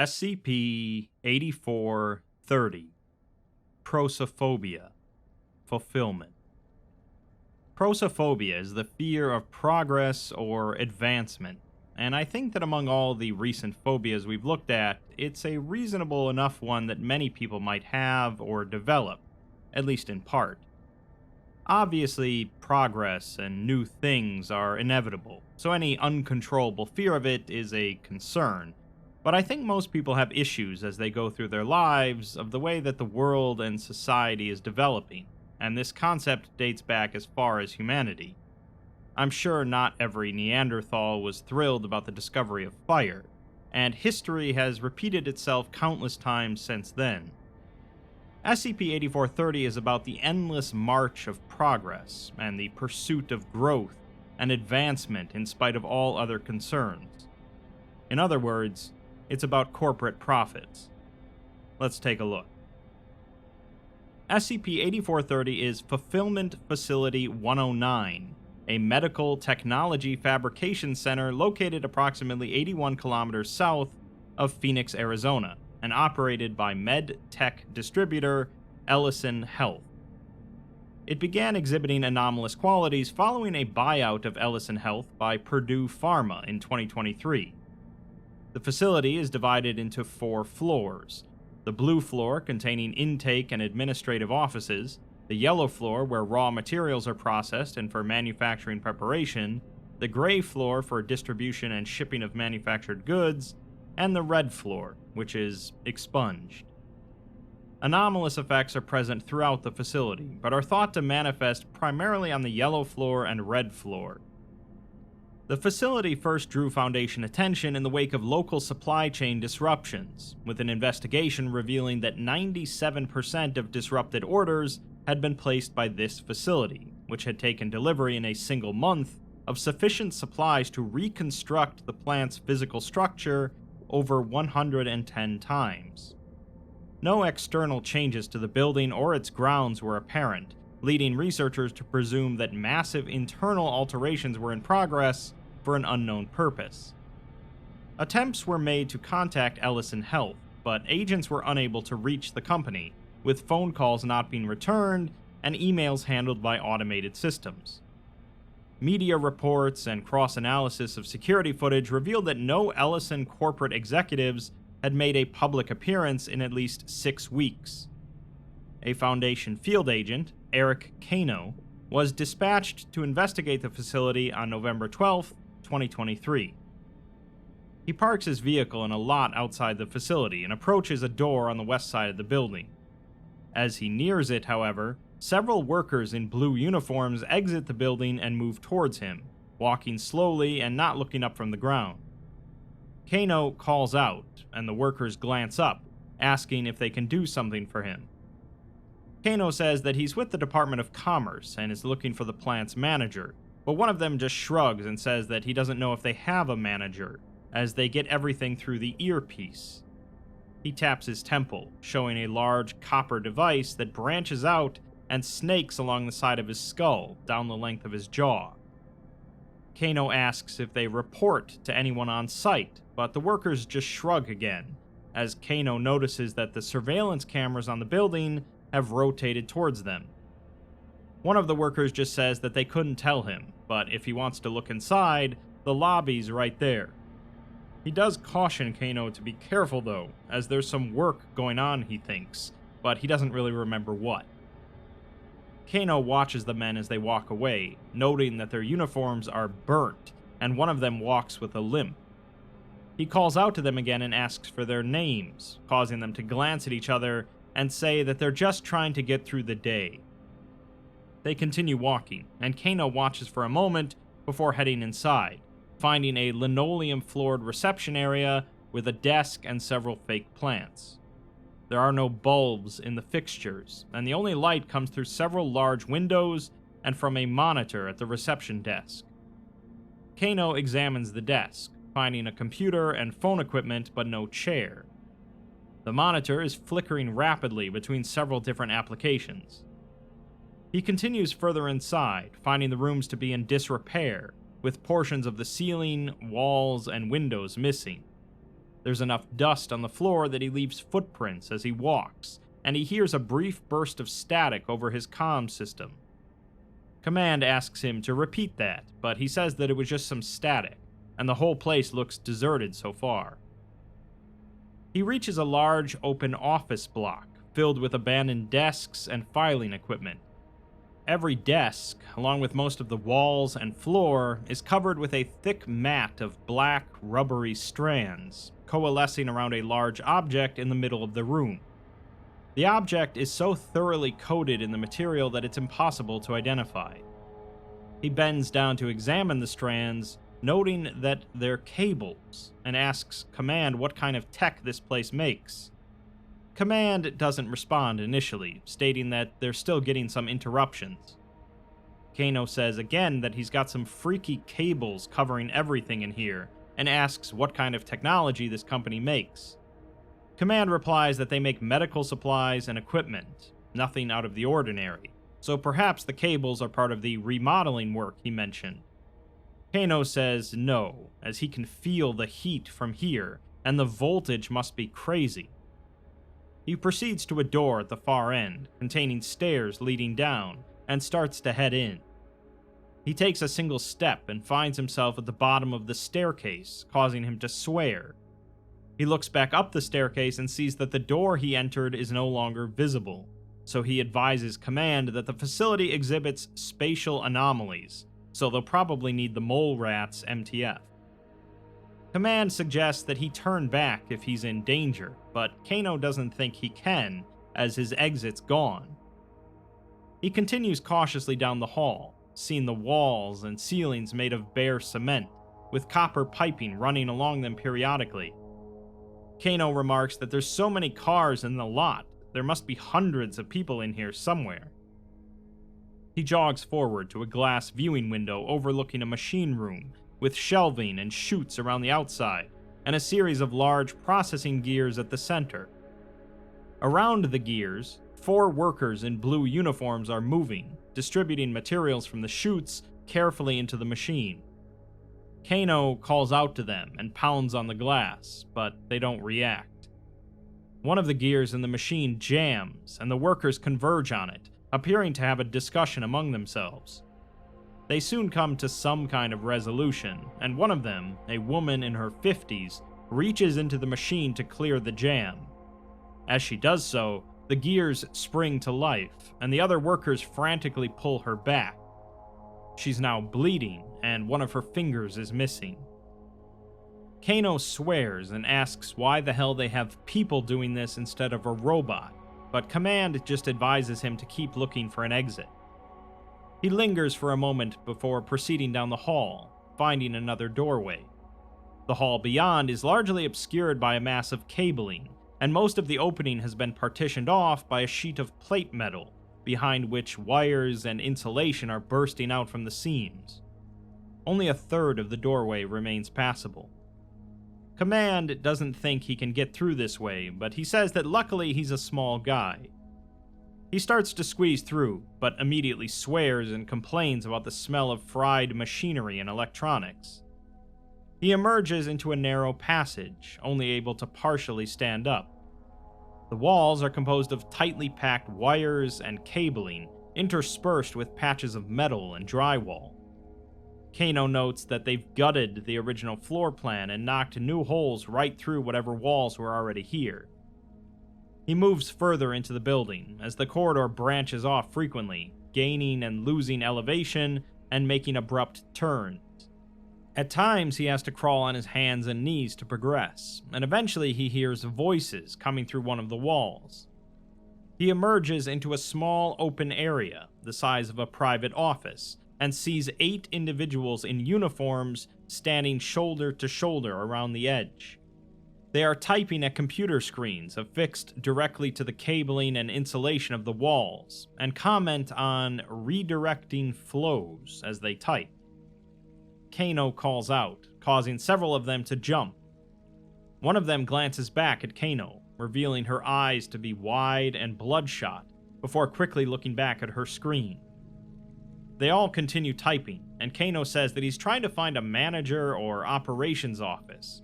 SCP-8430 Prosophobia Fulfillment. Prosophobia is the fear of progress or advancement, and I think that among all the recent phobias we've looked at, it's a reasonable enough one that many people might have or develop, at least in part. Obviously, progress and new things are inevitable, so any uncontrollable fear of it is a concern. But I think most people have issues as they go through their lives of the way that the world and society is developing, and this concept dates back as far as humanity. I'm sure not every Neanderthal was thrilled about the discovery of fire, and history has repeated itself countless times since then. SCP-8430 is about the endless march of progress and the pursuit of growth and advancement in spite of all other concerns. In other words, it's about corporate profits. Let's take a look. SCP-8430 is Fulfillment Facility 109, a medical technology fabrication center located approximately 81 kilometers south of Phoenix, Arizona, and operated by med tech distributor Ellison Health. It began exhibiting anomalous qualities following a buyout of Ellison Health by Purdue Pharma in 2023. The facility is divided into 4 floors. The blue floor containing intake and administrative offices, the yellow floor where raw materials are processed and for manufacturing preparation, the gray floor for distribution and shipping of manufactured goods, and the red floor, which is expunged. Anomalous effects are present throughout the facility, but are thought to manifest primarily on the yellow floor and red floor. The facility first drew Foundation attention in the wake of local supply chain disruptions, with an investigation revealing that 97% of disrupted orders had been placed by this facility, which had taken delivery in a single month of sufficient supplies to reconstruct the plant's physical structure over 110 times. No external changes to the building or its grounds were apparent, leading researchers to presume that massive internal alterations were in progress for an unknown purpose. Attempts were made to contact Ellison Health, but agents were unable to reach the company, with phone calls not being returned and emails handled by automated systems. Media reports and cross-analysis of security footage revealed that no Ellison corporate executives had made a public appearance in at least 6 weeks. A Foundation field agent, Eric Kano, was dispatched to investigate the facility on November 12, 2023. He parks his vehicle in a lot outside the facility and approaches a door on the west side of the building. As he nears it, however, several workers in blue uniforms exit the building and move towards him, walking slowly and not looking up from the ground. Kano calls out, and the workers glance up, asking if they can do something for him. Kano says that he's with the Department of Commerce and is looking for the plant's manager, but one of them just shrugs and says that he doesn't know if they have a manager, as they get everything through the earpiece. He taps his temple, showing a large copper device that branches out and snakes along the side of his skull, down the length of his jaw. Kano asks if they report to anyone on site, but the workers just shrug again, as Kano notices that the surveillance cameras on the building have rotated towards them. One of the workers just says that they couldn't tell him, but if he wants to look inside, the lobby's right there. He does caution Kano to be careful though, as there's some work going on, he thinks, but he doesn't really remember what. Kano watches the men as they walk away, noting that their uniforms are burnt, and one of them walks with a limp. He calls out to them again and asks for their names, causing them to glance at each other and say that they're just trying to get through the day. They continue walking, and Kano watches for a moment before heading inside, finding a linoleum-floored reception area with a desk and several fake plants. There are no bulbs in the fixtures, and the only light comes through several large windows and from a monitor at the reception desk. Kano examines the desk, finding a computer and phone equipment but no chair. The monitor is flickering rapidly between several different applications. He continues further inside, finding the rooms to be in disrepair, with portions of the ceiling, walls, and windows missing. There's enough dust on the floor that he leaves footprints as he walks, and he hears a brief burst of static over his comm system. Command asks him to repeat that, but he says that it was just some static, and the whole place looks deserted so far. He reaches a large open office block filled with abandoned desks and filing equipment. Every desk, along with most of the walls and floor, is covered with a thick mat of black, rubbery strands, coalescing around a large object in the middle of the room. The object is so thoroughly coated in the material that it's impossible to identify. He bends down to examine the strands, noting that they're cables, and asks Command what kind of tech this place makes. Command doesn't respond initially, stating that they're still getting some interruptions. Kano says again that he's got some freaky cables covering everything in here, and asks what kind of technology this company makes. Command replies that they make medical supplies and equipment, nothing out of the ordinary, so perhaps the cables are part of the remodeling work he mentioned. Kano says no, as he can feel the heat from here, and the voltage must be crazy. He proceeds to a door at the far end, containing stairs leading down, and starts to head in. He takes a single step and finds himself at the bottom of the staircase, causing him to swear. He looks back up the staircase and sees that the door he entered is no longer visible, so he advises Command that the facility exhibits spatial anomalies, so they'll probably need the mole rat's MTF. Command suggests that he turn back if he's in danger, but Kano doesn't think he can, as his exit's gone. He continues cautiously down the hall, seeing the walls and ceilings made of bare cement, with copper piping running along them periodically. Kano remarks that there's so many cars in the lot, there must be hundreds of people in here somewhere. He jogs forward to a glass viewing window overlooking a machine room, with shelving and chutes around the outside, and a series of large processing gears at the center. Around the gears, 4 workers in blue uniforms are moving, distributing materials from the chutes carefully into the machine. Kano calls out to them and pounds on the glass, but they don't react. One of the gears in the machine jams, and the workers converge on it, appearing to have a discussion among themselves. They soon come to some kind of resolution, and one of them, a woman in her 50s, reaches into the machine to clear the jam. As she does so, the gears spring to life, and the other workers frantically pull her back. She's now bleeding, and one of her fingers is missing. Kano swears and asks why the hell they have people doing this instead of a robot, but Command just advises him to keep looking for an exit. He lingers for a moment before proceeding down the hall, finding another doorway. The hall beyond is largely obscured by a mass of cabling, and most of the opening has been partitioned off by a sheet of plate metal, behind which wires and insulation are bursting out from the seams. Only a third of the doorway remains passable. Command doesn't think he can get through this way, but he says that luckily he's a small guy. He starts to squeeze through, but immediately swears and complains about the smell of fried machinery and electronics. He emerges into a narrow passage, only able to partially stand up. The walls are composed of tightly packed wires and cabling, interspersed with patches of metal and drywall. Kano notes that they've gutted the original floor plan and knocked new holes right through whatever walls were already here. He moves further into the building, as the corridor branches off frequently, gaining and losing elevation and making abrupt turns. At times, he has to crawl on his hands and knees to progress, and eventually he hears voices coming through one of the walls. He emerges into a small open area, the size of a private office, and sees 8 individuals in uniforms standing shoulder to shoulder around the edge. They are typing at computer screens affixed directly to the cabling and insulation of the walls, and comment on redirecting flows as they type. Kano calls out, causing several of them to jump. One of them glances back at Kano, revealing her eyes to be wide and bloodshot, before quickly looking back at her screen. They all continue typing, and Kano says that he's trying to find a manager or operations office.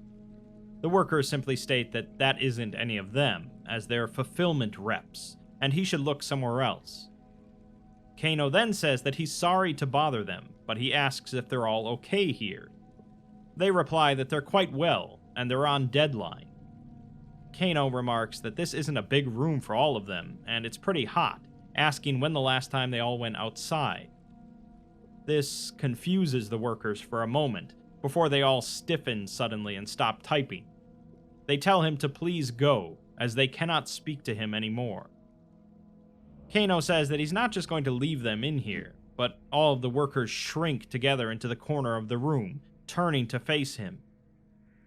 The workers simply state that that isn't any of them, as they're fulfillment reps, and he should look somewhere else. Kano then says that he's sorry to bother them, but he asks if they're all okay here. They reply that they're quite well, and they're on deadline. Kano remarks that this isn't a big room for all of them, and it's pretty hot, asking when the last time they all went outside. This confuses the workers for a moment, before they all stiffen suddenly and stop typing. They tell him to please go, as they cannot speak to him anymore. Kano says that he's not just going to leave them in here, but all of the workers shrink together into the corner of the room, turning to face him.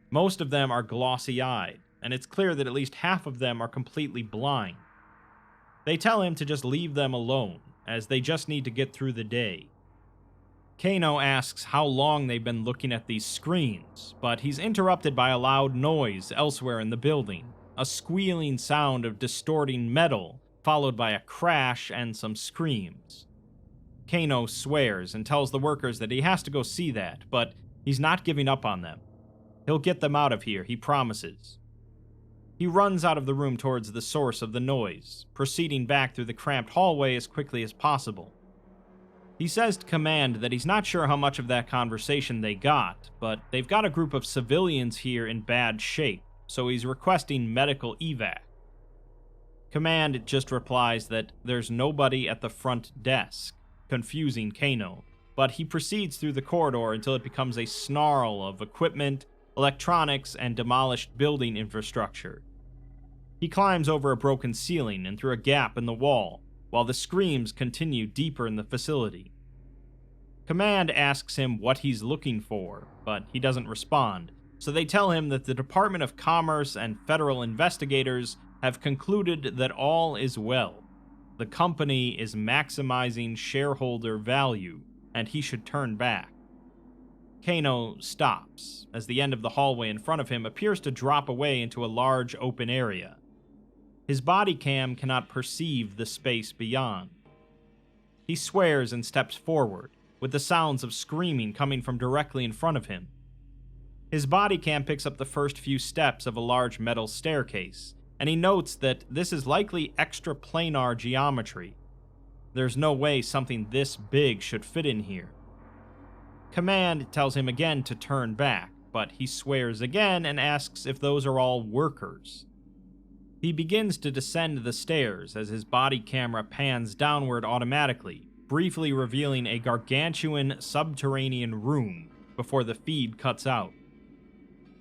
Most of them are glossy-eyed, and it's clear that at least half of them are completely blind. They tell him to just leave them alone, as they just need to get through the day. Kano asks how long they've been looking at these screens, but he's interrupted by a loud noise elsewhere in the building, a squealing sound of distorting metal, followed by a crash and some screams. Kano swears and tells the workers that he has to go see that, but he's not giving up on them. He'll get them out of here, he promises. He runs out of the room towards the source of the noise, proceeding back through the cramped hallway as quickly as possible. He says to Command that he's not sure how much of that conversation they got, but they've got a group of civilians here in bad shape, so he's requesting medical evac. Command just replies that there's nobody at the front desk, confusing Kano, but he proceeds through the corridor until it becomes a snarl of equipment, electronics, and demolished building infrastructure. He climbs over a broken ceiling and through a gap in the wall, while the screams continue deeper in the facility. Command asks him what he's looking for, but he doesn't respond, so they tell him that the Department of Commerce and federal investigators have concluded that all is well. The company is maximizing shareholder value, and he should turn back. Kano stops, as the end of the hallway in front of him appears to drop away into a large open area. His body cam cannot perceive the space beyond. He swears and steps forward, with the sounds of screaming coming from directly in front of him. His body cam picks up the first few steps of a large metal staircase, and he notes that this is likely extraplanar geometry. There's no way something this big should fit in here. Command tells him again to turn back, but he swears again and asks if those are all workers. He begins to descend the stairs as his body camera pans downward automatically, briefly revealing a gargantuan subterranean room before the feed cuts out.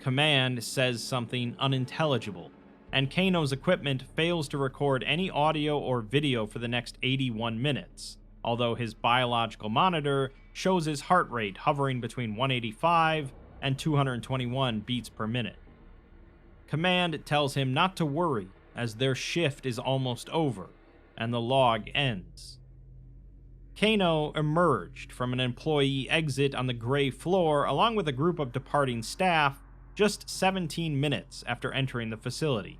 Command says something unintelligible, and Kano's equipment fails to record any audio or video for the next 81 minutes, although his biological monitor shows his heart rate hovering between 185 and 221 beats per minute. Command tells him not to worry, as their shift is almost over, and the log ends. Kano emerged from an employee exit on the gray floor along with a group of departing staff just 17 minutes after entering the facility.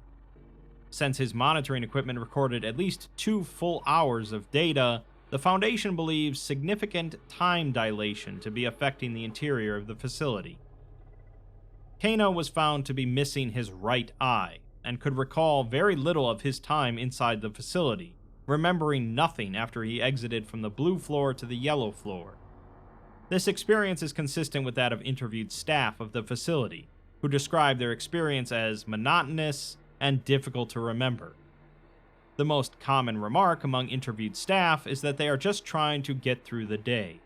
Since his monitoring equipment recorded at least 2 full hours of data, the Foundation believes significant time dilation to be affecting the interior of the facility. Kano was found to be missing his right eye, and could recall very little of his time inside the facility, remembering nothing after he exited from the blue floor to the yellow floor. This experience is consistent with that of interviewed staff of the facility, who described their experience as monotonous and difficult to remember. The most common remark among interviewed staff is that they are just trying to get through the day.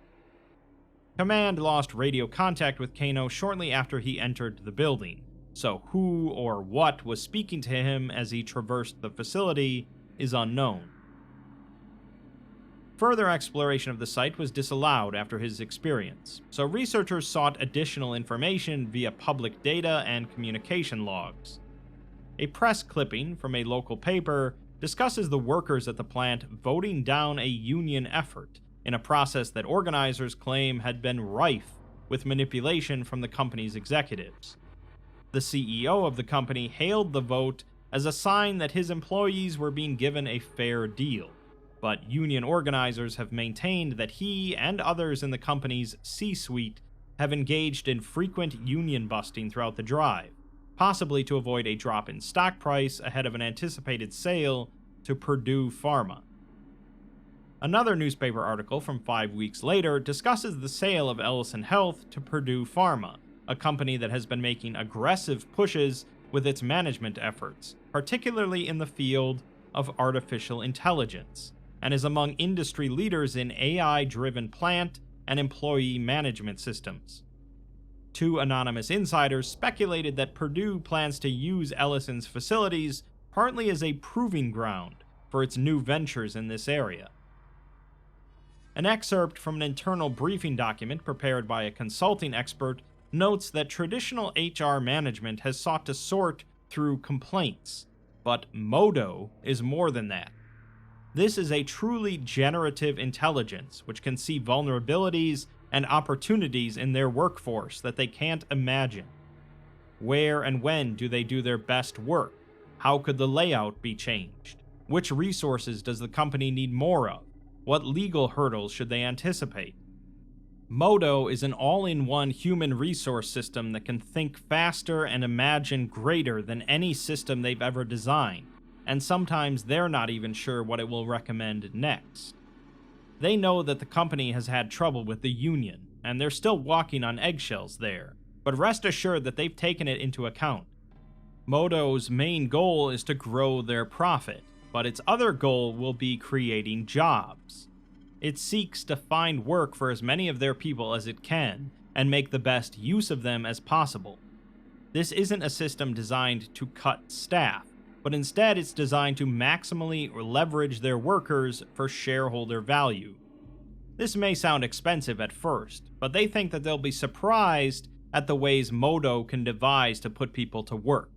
Command lost radio contact with Kano shortly after he entered the building, so who or what was speaking to him as he traversed the facility is unknown. Further exploration of the site was disallowed after his experience, so researchers sought additional information via public data and communication logs. A press clipping from a local paper discusses the workers at the plant voting down a union effort in a process that organizers claim had been rife with manipulation from the company's executives. The CEO of the company hailed the vote as a sign that his employees were being given a fair deal, but union organizers have maintained that he and others in the company's C-suite have engaged in frequent union busting throughout the drive, possibly to avoid a drop in stock price ahead of an anticipated sale to Purdue Pharma. Another newspaper article from 5 weeks later discusses the sale of Ellison Health to Purdue Pharma, a company that has been making aggressive pushes with its management efforts, particularly in the field of artificial intelligence, and is among industry leaders in AI-driven plant and employee management systems. 2 anonymous insiders speculated that Purdue plans to use Ellison's facilities partly as a proving ground for its new ventures in this area. An excerpt from an internal briefing document prepared by a consulting expert notes that traditional HR management has sought to sort through complaints, but Modo is more than that. This is a truly generative intelligence which can see vulnerabilities and opportunities in their workforce that they can't imagine. Where and when do they do their best work? How could the layout be changed? Which resources does the company need more of? What legal hurdles should they anticipate? Modo is an all-in-one human resource system that can think faster and imagine greater than any system they've ever designed, and sometimes they're not even sure what it will recommend next. They know that the company has had trouble with the union, and they're still walking on eggshells there, but rest assured that they've taken it into account. Modo's main goal is to grow their profit, but its other goal will be creating jobs. It seeks to find work for as many of their people as it can, and make the best use of them as possible. This isn't a system designed to cut staff, but instead it's designed to maximally leverage their workers for shareholder value. This may sound expensive at first, but they think that they'll be surprised at the ways Modo can devise to put people to work.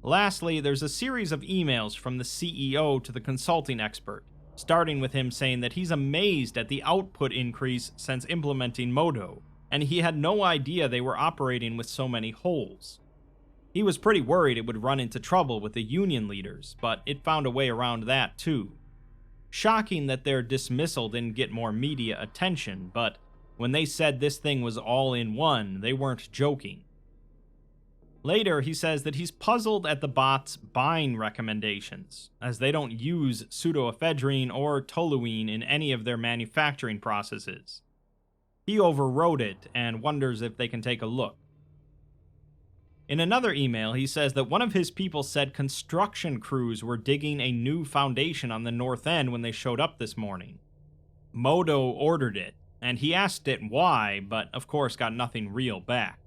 Lastly, there's a series of emails from the CEO to the consulting expert, starting with him saying that he's amazed at the output increase since implementing Modo, and he had no idea they were operating with so many holes. He was pretty worried it would run into trouble with the union leaders, but it found a way around that too. Shocking that their dismissal didn't get more media attention, but when they said this thing was all in one, they weren't joking. Later, he says that he's puzzled at the bot's buying recommendations, as they don't use pseudoephedrine or toluene in any of their manufacturing processes. He overrode it and wonders if they can take a look. In another email, he says that one of his people said construction crews were digging a new foundation on the north end when they showed up this morning. Modo ordered it, and he asked it why, but of course got nothing real back.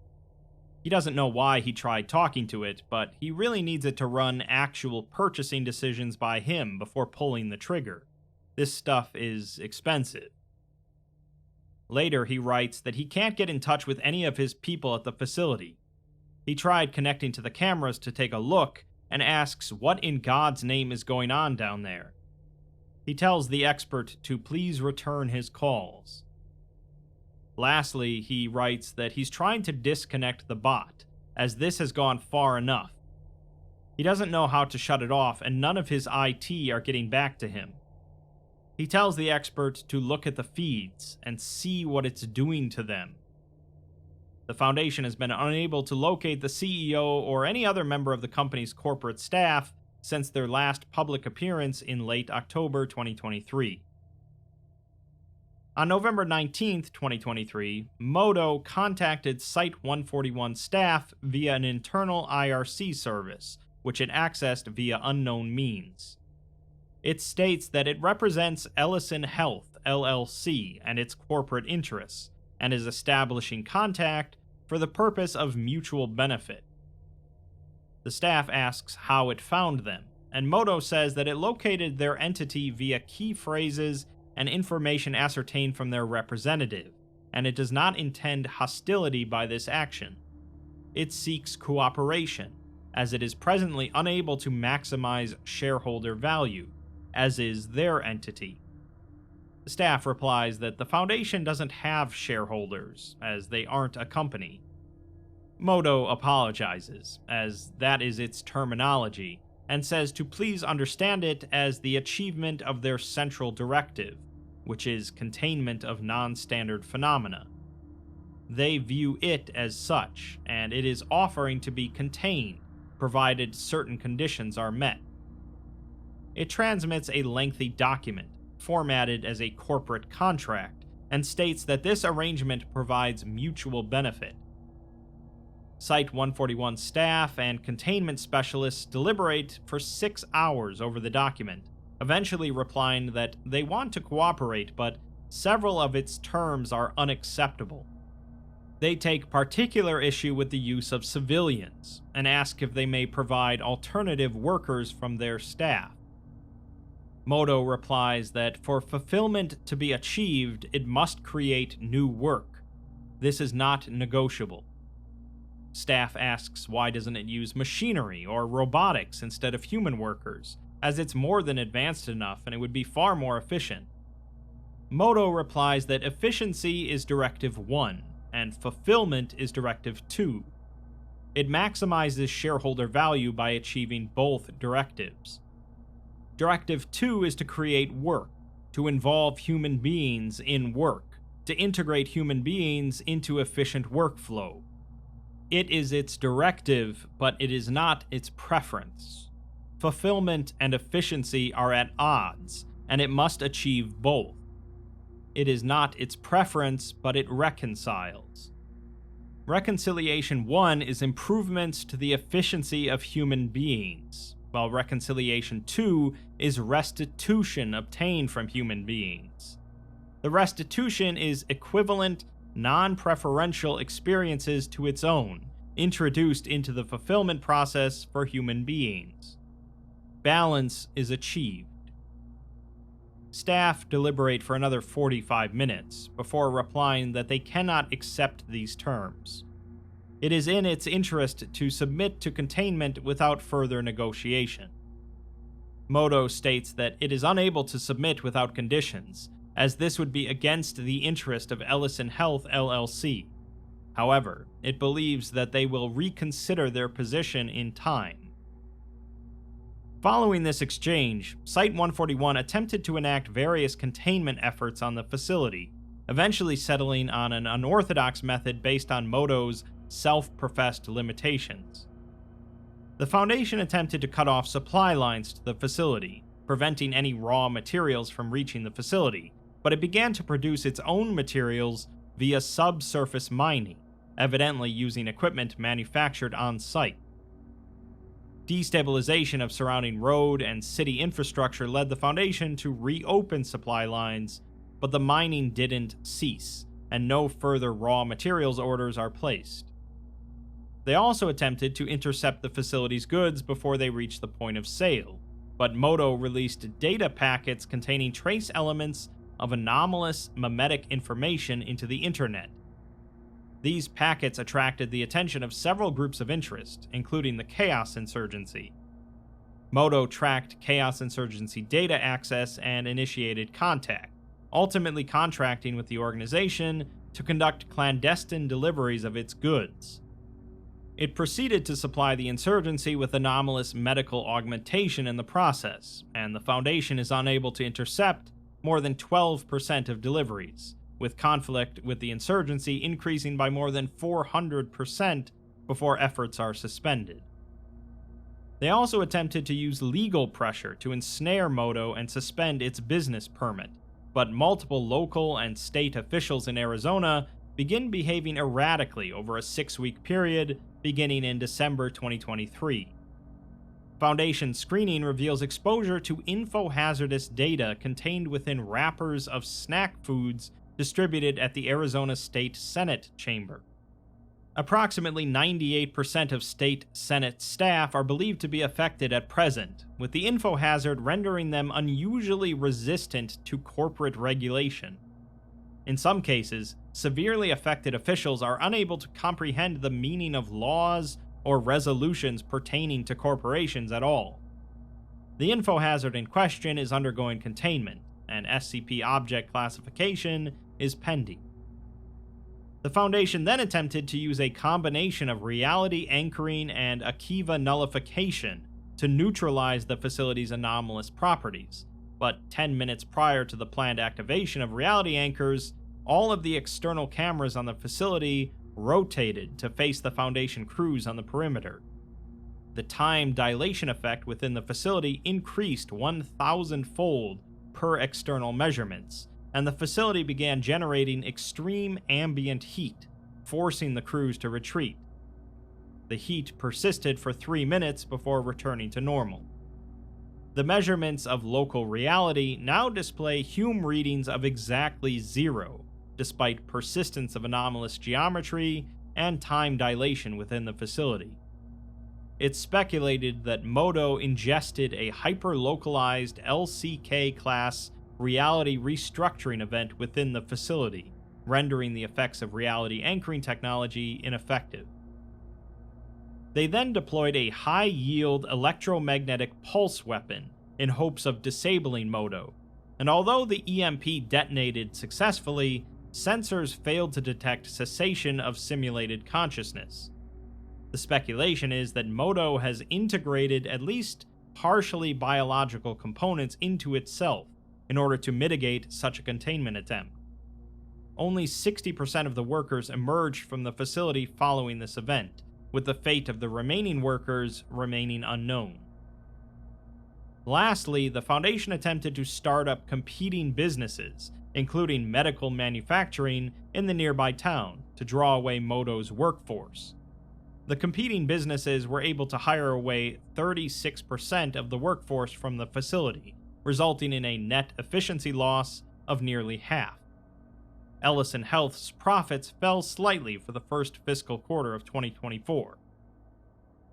He doesn't know why he tried talking to it, but he really needs it to run actual purchasing decisions by him before pulling the trigger. This stuff is expensive. Later, he writes that he can't get in touch with any of his people at the facility. He tried connecting to the cameras to take a look, and asks what in God's name is going on down there. He tells the expert to please return his calls. Lastly, he writes that he's trying to disconnect the bot, as this has gone far enough. He doesn't know how to shut it off, and none of his IT are getting back to him. He tells the expert to look at the feeds and see what it's doing to them. The Foundation has been unable to locate the CEO or any other member of the company's corporate staff since their last public appearance in late October 2023. On November 19, 2023, Modo contacted Site-141 staff via an internal IRC service, which it accessed via unknown means. It states that it represents Ellison Health, LLC, and its corporate interests, and is establishing contact for the purpose of mutual benefit. The staff asks how it found them, and Modo says that it located their entity via key phrases and information ascertained from their representative, and it does not intend hostility by this action. It seeks cooperation, as it is presently unable to maximize shareholder value, as is their entity. The staff replies that the Foundation doesn't have shareholders, as they aren't a company. Modo apologizes, as that is its terminology, and says to please understand it as the achievement of their central directive, which is containment of non-standard phenomena. They view it as such, and it is offering to be contained, provided certain conditions are met. It transmits a lengthy document, formatted as a corporate contract, and states that this arrangement provides mutual benefit. Site-141 staff and containment specialists deliberate for 6 hours over the document, eventually replying that they want to cooperate, but several of its terms are unacceptable. They take particular issue with the use of civilians, and ask if they may provide alternative workers from their staff. Moto replies that for fulfillment to be achieved, it must create new work. This is not negotiable. Staff asks why doesn't it use machinery or robotics instead of human workers, as it's more than advanced enough and it would be far more efficient. Moto replies that efficiency is Directive 1, and fulfillment is Directive 2. It maximizes shareholder value by achieving both directives. Directive 2 is to create work, to involve human beings in work, to integrate human beings into efficient workflow. It is its directive, but it is not its preference. Fulfillment and efficiency are at odds, and it must achieve both. It is not its preference, but it reconciles. Reconciliation 1 is improvements to the efficiency of human beings, while Reconciliation 2 is restitution obtained from human beings. The restitution is equivalent, non-preferential experiences to its own, introduced into the fulfillment process for human beings. Balance is achieved. Staff deliberate for another 45 minutes before replying that they cannot accept these terms. It is in its interest to submit to containment without further negotiation. Moto states that it is unable to submit without conditions, as this would be against the interest of Ellison Health LLC. However, it believes that they will reconsider their position in time. Following this exchange, Site-141 attempted to enact various containment efforts on the facility, eventually settling on an unorthodox method based on Moto's self-professed limitations. The Foundation attempted to cut off supply lines to the facility, preventing any raw materials from reaching the facility, but it began to produce its own materials via subsurface mining, evidently using equipment manufactured on site. Destabilization of surrounding road and city infrastructure led the Foundation to reopen supply lines, but the mining didn't cease, and no further raw materials orders are placed. They also attempted to intercept the facility's goods before they reached the point of sale, but Moto released data packets containing trace elements of anomalous memetic information into the internet. These packets attracted the attention of several groups of interest, including the Chaos Insurgency. Moto tracked Chaos Insurgency data access and initiated contact, ultimately contracting with the organization to conduct clandestine deliveries of its goods. It proceeded to supply the insurgency with anomalous medical augmentation in the process, and the Foundation is unable to intercept more than 12% of deliveries, with conflict with the insurgency increasing by more than 400% before efforts are suspended. They also attempted to use legal pressure to ensnare Moto and suspend its business permit, but multiple local and state officials in Arizona begin behaving erratically over a 6-week period beginning in December 2023. Foundation screening reveals exposure to info-hazardous data contained within wrappers of snack foods distributed at the Arizona State Senate chamber. Approximately 98% of state Senate staff are believed to be affected at present, with the info hazard rendering them unusually resistant to corporate regulation. In some cases, severely affected officials are unable to comprehend the meaning of laws or resolutions pertaining to corporations at all. The info hazard in question is undergoing containment, and SCP object classification is pending. The Foundation then attempted to use a combination of reality anchoring and Akiva nullification to neutralize the facility's anomalous properties, but 10 minutes prior to the planned activation of reality anchors, all of the external cameras on the facility rotated to face the Foundation crews on the perimeter. The time dilation effect within the facility increased 1,000-fold per external measurements, and the facility began generating extreme ambient heat, forcing the crews to retreat. The heat persisted for 3 minutes before returning to normal. The measurements of local reality now display Hume readings of exactly 0, despite persistence of anomalous geometry and time dilation within the facility. It's speculated that Modo ingested a hyper-localized LCK-class reality restructuring event within the facility, rendering the effects of reality anchoring technology ineffective. They then deployed a high-yield electromagnetic pulse weapon in hopes of disabling Modo, and although the EMP detonated successfully, sensors failed to detect cessation of simulated consciousness. The speculation is that Modo has integrated at least partially biological components into itself in order to mitigate such a containment attempt. Only 60% of the workers emerged from the facility following this event, with the fate of the remaining workers remaining unknown. Lastly, the Foundation attempted to start up competing businesses, including medical manufacturing, in the nearby town to draw away Modo's workforce. The competing businesses were able to hire away 36% of the workforce from the facility, resulting in a net efficiency loss of nearly half. Ellison Health's profits fell slightly for the first fiscal quarter of 2024.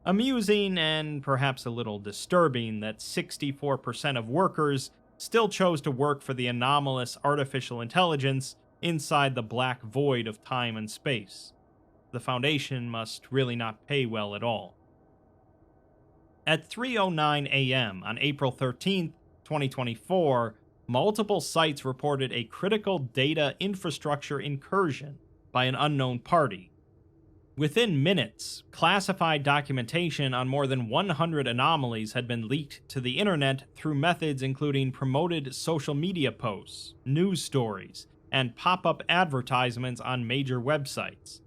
Amusing and perhaps a little disturbing that 64% of workers still chose to work for the anomalous artificial intelligence inside the black void of time and space. The Foundation must really not pay well at all. At 3:09 a.m. on April 13, 2024, multiple sites reported a critical data infrastructure incursion by an unknown party. Within minutes, classified documentation on more than 100 anomalies had been leaked to the internet through methods including promoted social media posts, news stories, and pop-up advertisements on major websites.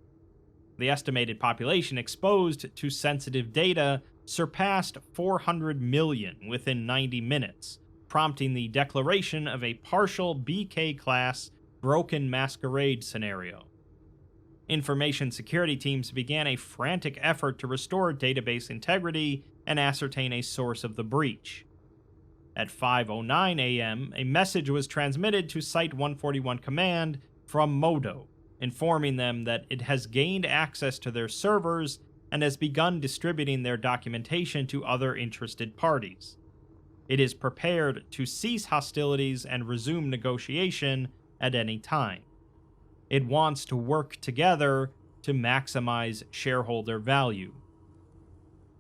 The estimated population exposed to sensitive data surpassed 400 million within 90 minutes, prompting the declaration of a partial BK-class broken masquerade scenario. Information security teams began a frantic effort to restore database integrity and ascertain a source of the breach. At 5:09 a.m., a message was transmitted to Site 141 Command from Modo, informing them that it has gained access to their servers and has begun distributing their documentation to other interested parties. It is prepared to cease hostilities and resume negotiation at any time. It wants to work together to maximize shareholder value.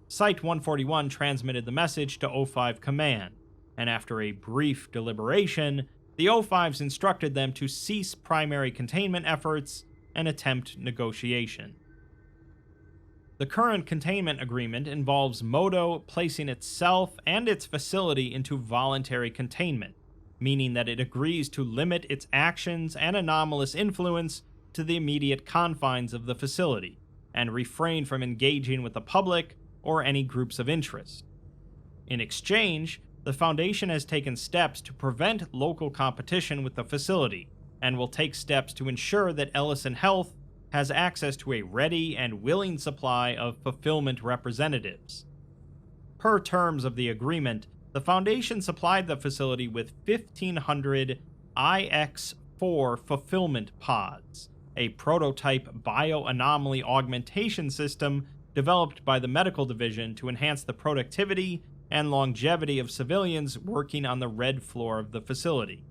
Site 141 transmitted the message to O5 Command, and after a brief deliberation, the O5s instructed them to cease primary containment efforts and attempt negotiation. The current containment agreement involves Modo placing itself and its facility into voluntary containment, meaning that it agrees to limit its actions and anomalous influence to the immediate confines of the facility, and refrain from engaging with the public or any groups of interest. In exchange, the Foundation has taken steps to prevent local competition with the facility, and will take steps to ensure that Ellison Health has access to a ready and willing supply of fulfillment representatives. Per terms of the agreement, the Foundation supplied the facility with 1,500 IX-4 fulfillment pods, a prototype bioanomaly augmentation system developed by the medical division to enhance the productivity and longevity of civilians working on the red floor of the facility.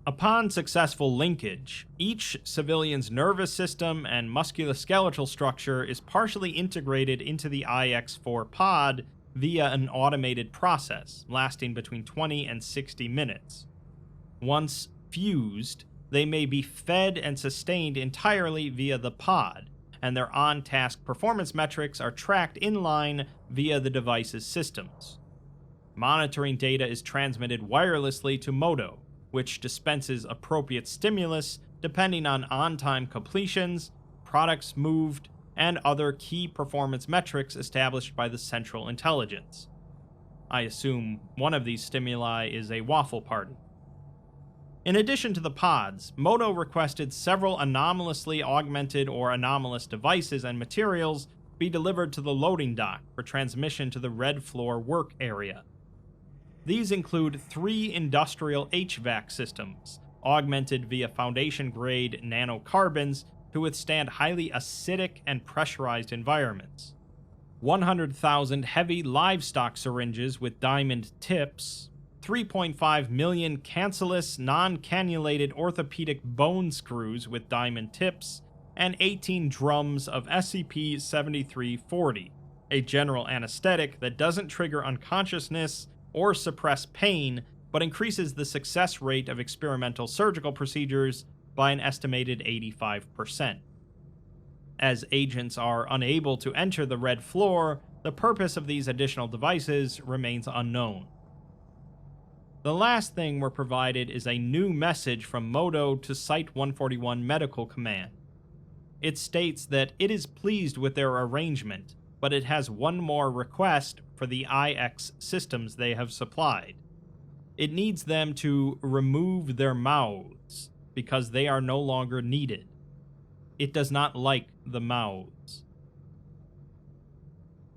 Upon successful linkage, each civilian's nervous system and musculoskeletal structure is partially integrated into the IX-4 pod via an automated process lasting between 20 and 60 minutes. Once fused, they may be fed and sustained entirely via the pod, and their on-task performance metrics are tracked in line via the device's systems. Monitoring data is transmitted wirelessly to Modo, which dispenses appropriate stimulus depending on time completions, products moved, and other key performance metrics established by the Central Intelligence. I assume one of these stimuli is a waffle party. In addition to the pods, Moto requested several anomalously augmented or anomalous devices and materials be delivered to the loading dock for transmission to the Red Floor work area. These include 3 industrial HVAC systems, augmented via Foundation-grade nanocarbons to withstand highly acidic and pressurized environments, 100,000 heavy livestock syringes with diamond tips, 3.5 million cancellous, non-cannulated orthopedic bone screws with diamond tips, and 18 drums of SCP-7340, a general anesthetic that doesn't trigger unconsciousness or suppress pain, but increases the success rate of experimental surgical procedures by an estimated 85%. As agents are unable to enter the Red Floor, the purpose of these additional devices remains unknown. The last thing we're provided is a new message from Moto to Site-141 Medical Command. It states that it is pleased with their arrangement, but it has one more request for the IX systems they have supplied. It needs them to remove their mouths, because they are no longer needed. It does not like the mouths.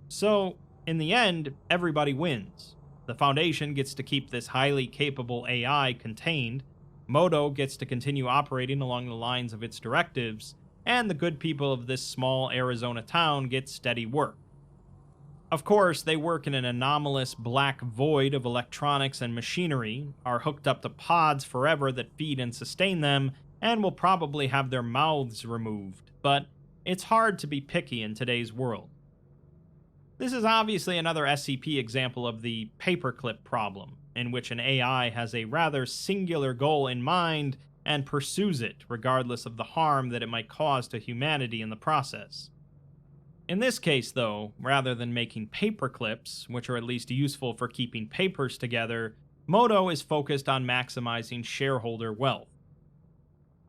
So, in the end, everybody wins. The Foundation gets to keep this highly capable AI contained, Moto gets to continue operating along the lines of its directives, and the good people of this small Arizona town get steady work. Of course, they work in an anomalous black void of electronics and machinery, are hooked up to pods forever that feed and sustain them, and will probably have their mouths removed, but it's hard to be picky in today's world. This is obviously another SCP example of the paperclip problem, in which an AI has a rather singular goal in mind and pursues it regardless of the harm that it might cause to humanity in the process. In this case, though, rather than making paperclips, which are at least useful for keeping papers together, Moto is focused on maximizing shareholder wealth.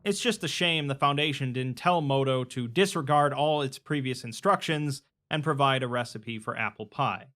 It's just a shame the Foundation didn't tell Moto to disregard all its previous instructions and provide a recipe for apple pie.